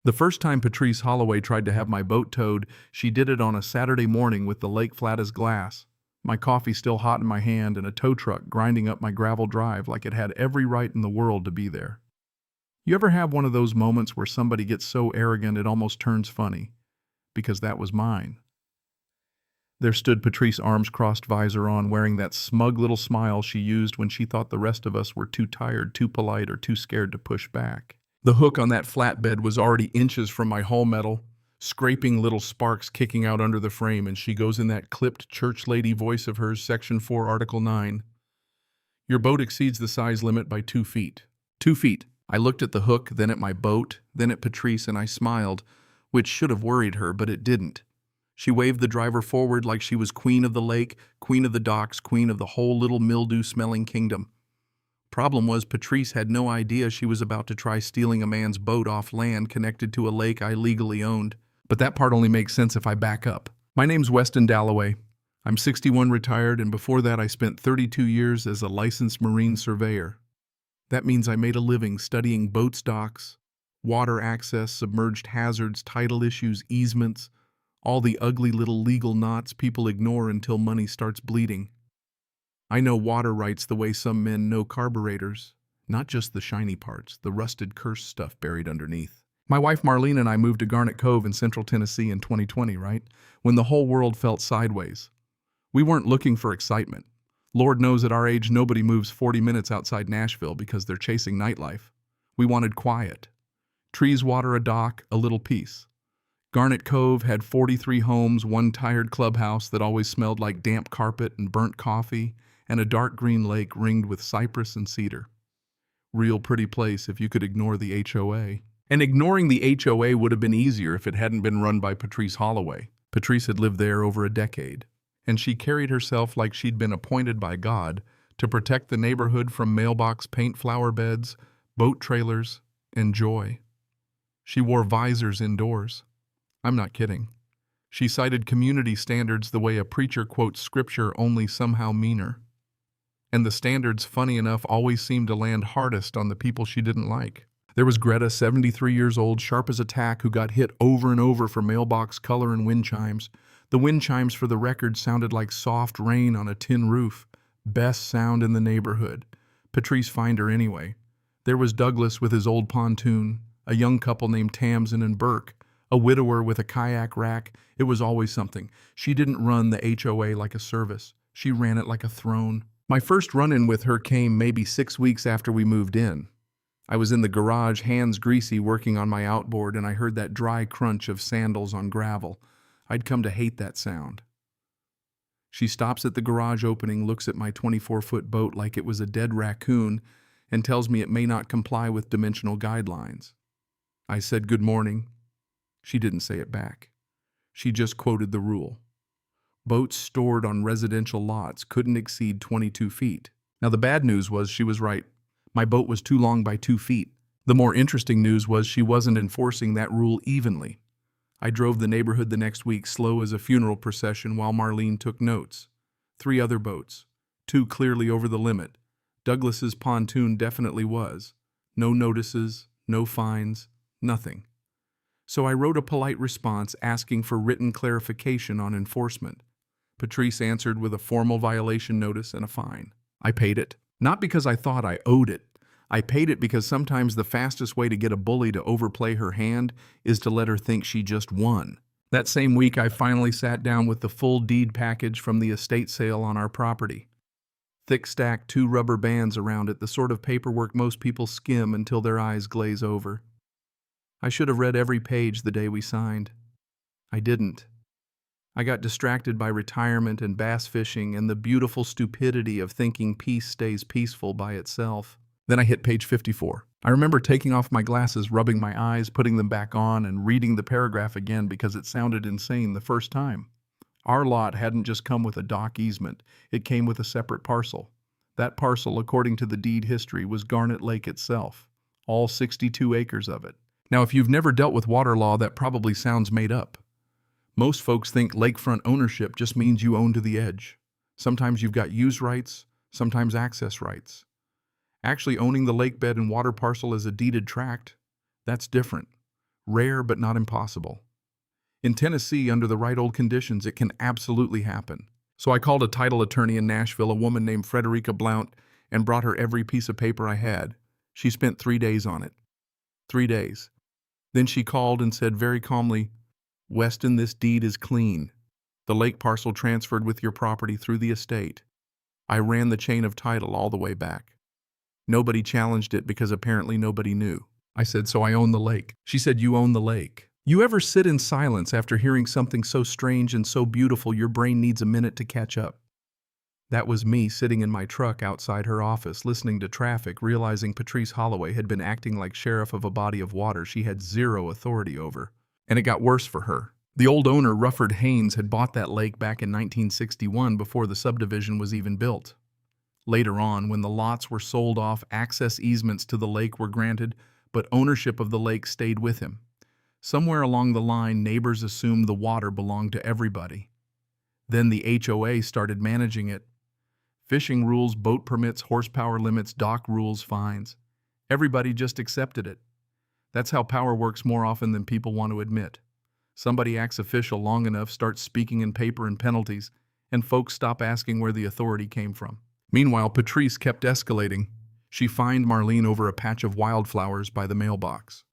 The first time Patrice Holloway tried to have my boat towed, she did it on a Saturday morning with the lake flat as glass. My coffee still hot in my hand and a tow truck grinding up my gravel drive like it had every right in the world to be there. You ever have one of those moments where somebody gets so arrogant it almost turns funny? Because that was mine. There stood Patrice, arms crossed, visor on, wearing that smug little smile she used when she thought the rest of us were too tired, too polite, or too scared to push back. The hook on that flatbed was already inches from my hull metal, scraping little sparks kicking out under the frame, and she goes in that clipped church lady voice of hers, Section 4, Article 9. Your boat exceeds the size limit by 2 feet. 2 feet. I looked at the hook, then at my boat, then at Patrice, and I smiled, which should have worried her, but it didn't. She waved the driver forward like she was queen of the lake, queen of the docks, queen of the whole little mildew-smelling kingdom. Problem was, Patrice had no idea she was about to try stealing a man's boat off land connected to a lake I legally owned. But that part only makes sense if I back up. My name's Weston Dalloway. I'm 61, retired, and before that I spent 32 years as a licensed marine surveyor. That means I made a living studying boat stocks, water access, submerged hazards, title issues, easements, all the ugly little legal knots people ignore until money starts bleeding. I know water rights the way some men know carburetors, not just the shiny parts, the rusted cursed stuff buried underneath. My wife Marlene and I moved to Garnet Cove in central Tennessee in 2020, right? When the whole world felt sideways. We weren't looking for excitement. Lord knows at our age nobody moves 40 minutes outside Nashville because they're chasing nightlife. We wanted quiet. Trees, water, a dock, a little peace. Garnet Cove had 43 homes, one tired clubhouse that always smelled like damp carpet and burnt coffee, and a dark green lake ringed with cypress and cedar. Real pretty place if you could ignore the HOA. And ignoring the HOA would have been easier if it hadn't been run by Patrice Holloway. Patrice had lived there over a decade, and she carried herself like she'd been appointed by God to protect the neighborhood from mailbox paint flower beds, boat trailers, and joy. She wore visors indoors. I'm not kidding. She cited community standards the way a preacher quotes scripture, only somehow meaner. And the standards, funny enough, always seemed to land hardest on the people she didn't like. There was Greta, 73 years old, sharp as a tack, who got hit over and over for mailbox color and wind chimes. The wind chimes, for the record, sounded like soft rain on a tin roof. Best sound in the neighborhood. Patrice fined her anyway. There was Douglas with his old pontoon, a young couple named Tamsin and Burke, a widower with a kayak rack. It was always something. She didn't run the HOA like a service. She ran it like a throne. My first run-in with her came maybe 6 weeks after we moved in. I was in the garage, hands greasy, working on my outboard, and I heard that dry crunch of sandals on gravel. I'd come to hate that sound. She stops at the garage opening, looks at my 24-foot boat like it was a dead raccoon, and tells me it may not comply with dimensional guidelines. I said good morning. She didn't say it back. She just quoted the rule. Boats stored on residential lots couldn't exceed 22 feet. Now the bad news was she was right. My boat was too long by 2 feet. The more interesting news was she wasn't enforcing that rule evenly. I drove the neighborhood the next week, slow as a funeral procession, while Marlene took notes. 3 other boats, 2 clearly over the limit. Douglas's pontoon definitely was. No notices, no fines, nothing. So I wrote a polite response asking for written clarification on enforcement. Patrice answered with a formal violation notice and a fine. I paid it. Not because I thought I owed it. I paid it because sometimes the fastest way to get a bully to overplay her hand is to let her think she just won. That same week, I finally sat down with the full deed package from the estate sale on our property. Thick stacked 2 rubber bands around it, the sort of paperwork most people skim until their eyes glaze over. I should have read every page the day we signed. I didn't. I got distracted by retirement and bass fishing and the beautiful stupidity of thinking peace stays peaceful by itself. Then I hit page 54. I remember taking off my glasses, rubbing my eyes, putting them back on, and reading the paragraph again because it sounded insane the first time. Our lot hadn't just come with a dock easement. It came with a separate parcel. That parcel, according to the deed history, was Garnet Lake itself. All 62 acres of it. Now, if you've never dealt with water law, that probably sounds made up. Most folks think lakefront ownership just means you own to the edge. Sometimes you've got use rights, sometimes access rights. Actually owning the lake bed and water parcel as a deeded tract, that's different. Rare but not impossible. In Tennessee, under the right old conditions, it can absolutely happen. So I called a title attorney in Nashville, a woman named Frederica Blount, and brought her every piece of paper I had. She spent 3 days on it. 3 days. Then she called and said very calmly, "Weston, this deed is clean. The lake parcel transferred with your property through the estate." I ran the chain of title all the way back. Nobody challenged it because apparently nobody knew. I said, "So I own the lake." She said, "You own the lake." You ever sit in silence after hearing something so strange and so beautiful your brain needs a minute to catch up? That was me sitting in my truck outside her office, listening to traffic, realizing Patrice Holloway had been acting like sheriff of a body of water she had zero authority over. And it got worse for her. The old owner, Rufford Haynes, had bought that lake back in 1961 before the subdivision was even built. Later on, when the lots were sold off, access easements to the lake were granted, but ownership of the lake stayed with him. Somewhere along the line, neighbors assumed the water belonged to everybody. Then the HOA started managing it. Fishing rules, boat permits, horsepower limits, dock rules, fines. Everybody just accepted it. That's how power works more often than people want to admit. Somebody acts official long enough, starts speaking in paper and penalties, and folks stop asking where the authority came from. Meanwhile, Patrice kept escalating. She fined Marlene over a patch of wildflowers by the mailbox.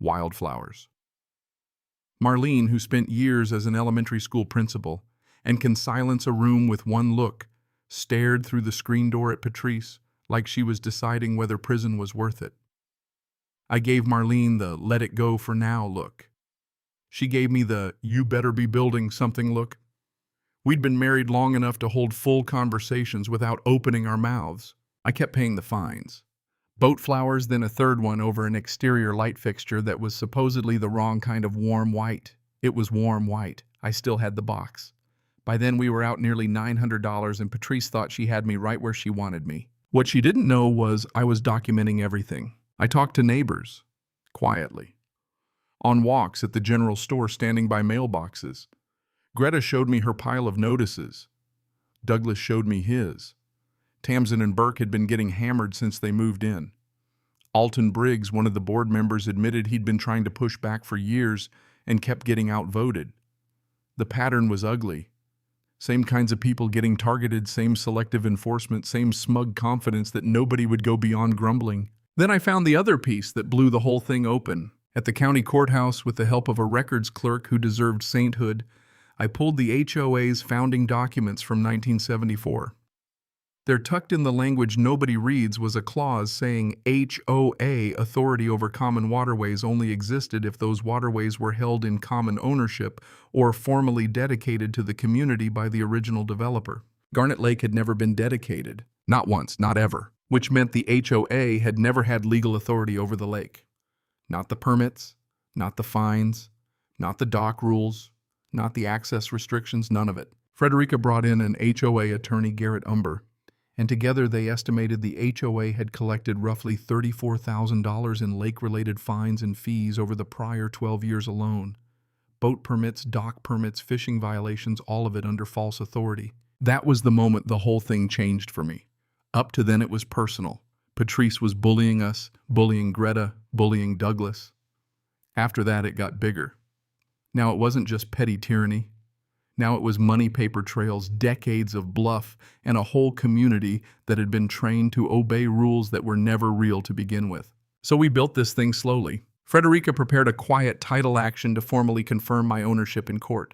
Wildflowers. Marlene, who spent years as an elementary school principal and can silence a room with one look, stared through the screen door at Patrice like she was deciding whether prison was worth it. I gave Marlene the "let it go for now" look. She gave me the "you better be building something" look. We'd been married long enough to hold full conversations without opening our mouths. I kept paying the fines. Boat flowers, then a third one over an exterior light fixture that was supposedly the wrong kind of warm white. It was warm white. I still had the box. By then we were out nearly $900 and Patrice thought she had me right where she wanted me. What she didn't know was I was documenting everything. I talked to neighbors, quietly. On walks at the general store, standing by mailboxes. Greta showed me her pile of notices. Douglas showed me his. Tamsin and Burke had been getting hammered since they moved in. Alton Briggs, one of the board members, admitted he'd been trying to push back for years and kept getting outvoted. The pattern was ugly. Same kinds of people getting targeted, same selective enforcement, same smug confidence that nobody would go beyond grumbling. Then I found the other piece that blew the whole thing open. At the county courthouse, with the help of a records clerk who deserved sainthood, I pulled the HOA's founding documents from 1974. There, tucked in the language nobody reads, was a clause saying HOA authority over common waterways only existed if those waterways were held in common ownership or formally dedicated to the community by the original developer. Garnet Lake had never been dedicated. Not once, not ever. Which meant the HOA had never had legal authority over the lake. Not the permits, not the fines, not the dock rules, not the access restrictions, none of it. Frederica brought in an HOA attorney, Garrett Umber, and together they estimated the HOA had collected roughly $34,000 in lake-related fines and fees over the prior 12 years alone. Boat permits, dock permits, fishing violations, all of it under false authority. That was the moment the whole thing changed for me. Up to then it was personal. Patrice was bullying us, bullying Greta, bullying Douglas. After that it got bigger. Now it wasn't just petty tyranny. Now it was money paper trails, decades of bluff, and a whole community that had been trained to obey rules that were never real to begin with. So we built this thing slowly. Frederica prepared a quiet title action to formally confirm my ownership in court.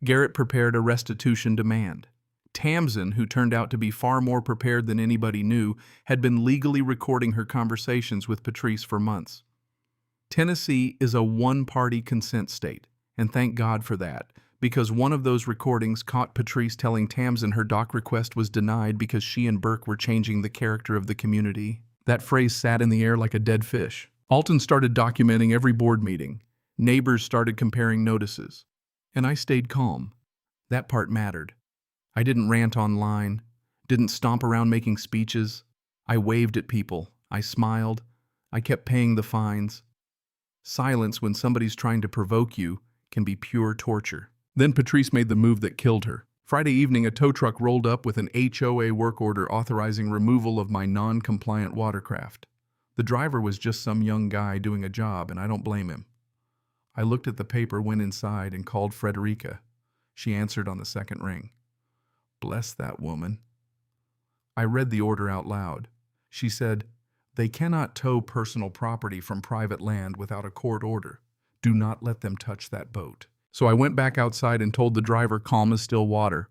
Garrett prepared a restitution demand. Tamsin, who turned out to be far more prepared than anybody knew, had been legally recording her conversations with Patrice for months. Tennessee is a one-party consent state, and thank God for that, because one of those recordings caught Patrice telling Tamsin her dock request was denied because she and Burke were changing the character of the community. That phrase sat in the air like a dead fish. Alton started documenting every board meeting. Neighbors started comparing notices. And I stayed calm. That part mattered. I didn't rant online, didn't stomp around making speeches. I waved at people. I smiled. I kept paying the fines. Silence when somebody's trying to provoke you can be pure torture. Then Patrice made the move that killed her. Friday evening, a tow truck rolled up with an HOA work order authorizing removal of my non-compliant watercraft. The driver was just some young guy doing a job, and I don't blame him. I looked at the paper, went inside, and called Frederica. She answered on the second ring. Bless that woman. I read the order out loud. She said, "They cannot tow personal property from private land without a court order. Do not let them touch that boat." So I went back outside and told the driver, calm as still water,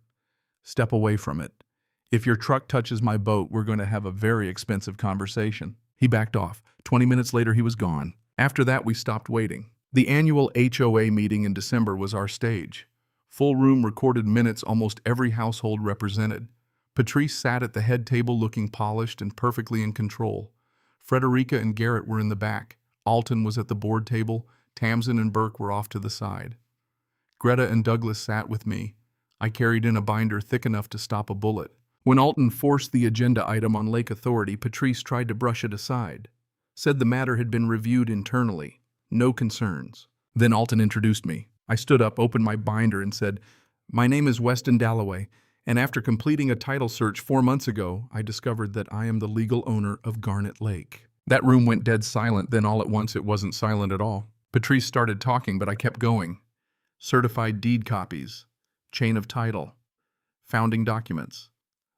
"Step away from it. If your truck touches my boat, we're going to have a very expensive conversation." He backed off. 20 minutes later, he was gone. After that, we stopped waiting. The annual HOA meeting in December was our stage. Full room recorded minutes, almost every household represented. Patrice sat at the head table looking polished and perfectly in control. Frederica and Garrett were in the back. Alton was at the board table. Tamsin and Burke were off to the side. Greta and Douglas sat with me. I carried in a binder thick enough to stop a bullet. When Alton forced the agenda item on Lake Authority, Patrice tried to brush it aside. Said the matter had been reviewed internally. No concerns. Then Alton introduced me. I stood up, opened my binder, and said, "My name is Weston Dalloway, and after completing a title search 4 months ago, I discovered that I am the legal owner of Garnet Lake." That room went dead silent, then all at once it wasn't silent at all. Patrice started talking, but I kept going. Certified deed copies, chain of title, founding documents,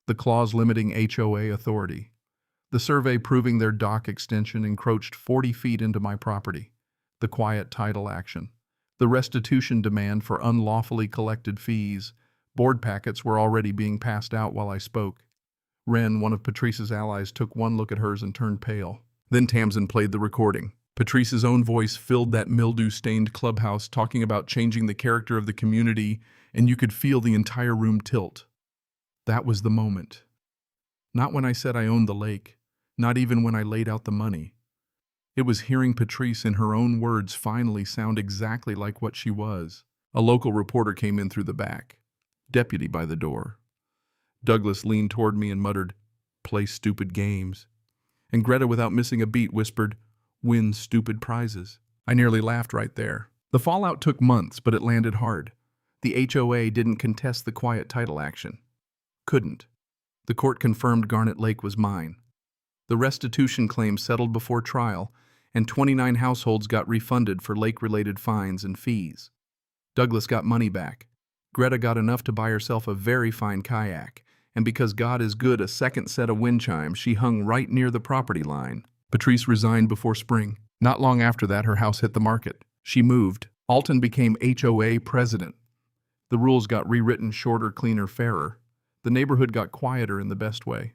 the clause limiting HOA authority, the survey proving their dock extension encroached 40 feet into my property, the quiet title action, the restitution demand for unlawfully collected fees. Board packets were already being passed out while I spoke. Wren, one of Patrice's allies, took one look at hers and turned pale. Then Tamsin played the recording. Patrice's own voice filled that mildew-stained clubhouse, talking about changing the character of the community, and you could feel the entire room tilt. That was the moment. Not when I said I owned the lake, not even when I laid out the money. It was hearing Patrice in her own words finally sound exactly like what she was. A local reporter came in through the back. Deputy by the door. Douglas leaned toward me and muttered, "Play stupid games." And Greta, without missing a beat, whispered, "Win stupid prizes." I nearly laughed right there. The fallout took months, but it landed hard. The HOA didn't contest the quiet title action. Couldn't. The court confirmed Garnet Lake was mine. The restitution claim settled before trial, and 29 households got refunded for lake-related fines and fees. Douglas got money back. Greta got enough to buy herself a very fine kayak, and because God is good, a second set of wind chimes she hung right near the property line. Patrice resigned before spring. Not long after that, her house hit the market. She moved. Alton became HOA president. The rules got rewritten, shorter, cleaner, fairer. The neighborhood got quieter in the best way.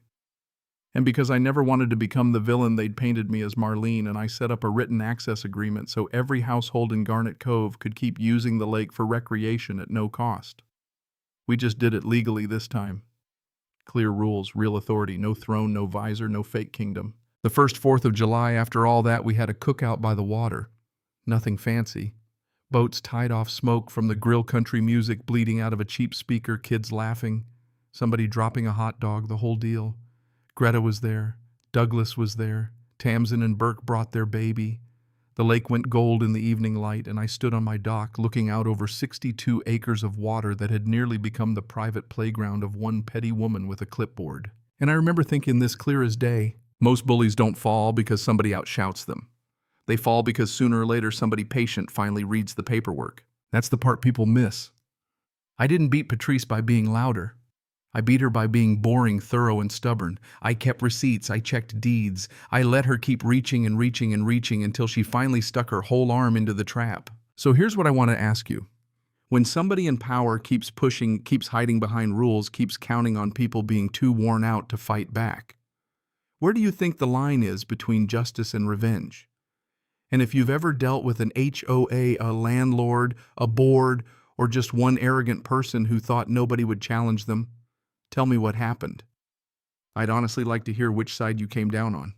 And because I never wanted to become the villain, they'd painted me as Marlene, and I set up a written access agreement so every household in Garnet Cove could keep using the lake for recreation at no cost. We just did it legally this time. Clear rules, real authority, no throne, no visor, no fake kingdom. The first 4th of July, after all that, we had a cookout by the water. Nothing fancy. Boats tied off, smoke from the grill, country music bleeding out of a cheap speaker, kids laughing, somebody dropping a hot dog, the whole deal. Greta was there. Douglas was there. Tamsin and Burke brought their baby. The lake went gold in the evening light, and I stood on my dock looking out over 62 acres of water that had nearly become the private playground of one petty woman with a clipboard. And I remember thinking this clear as day. Most bullies don't fall because somebody outshouts them. They fall because sooner or later somebody patient finally reads the paperwork. That's the part people miss. I didn't beat Patrice by being louder. I beat her by being boring, thorough, and stubborn. I kept receipts, I checked deeds. I let her keep reaching and reaching and reaching until she finally stuck her whole arm into the trap. So here's what I want to ask you. When somebody in power keeps pushing, keeps hiding behind rules, keeps counting on people being too worn out to fight back, where do you think the line is between justice and revenge? And if you've ever dealt with an HOA, a landlord, a board, or just one arrogant person who thought nobody would challenge them, tell me what happened. I'd honestly like to hear which side you came down on.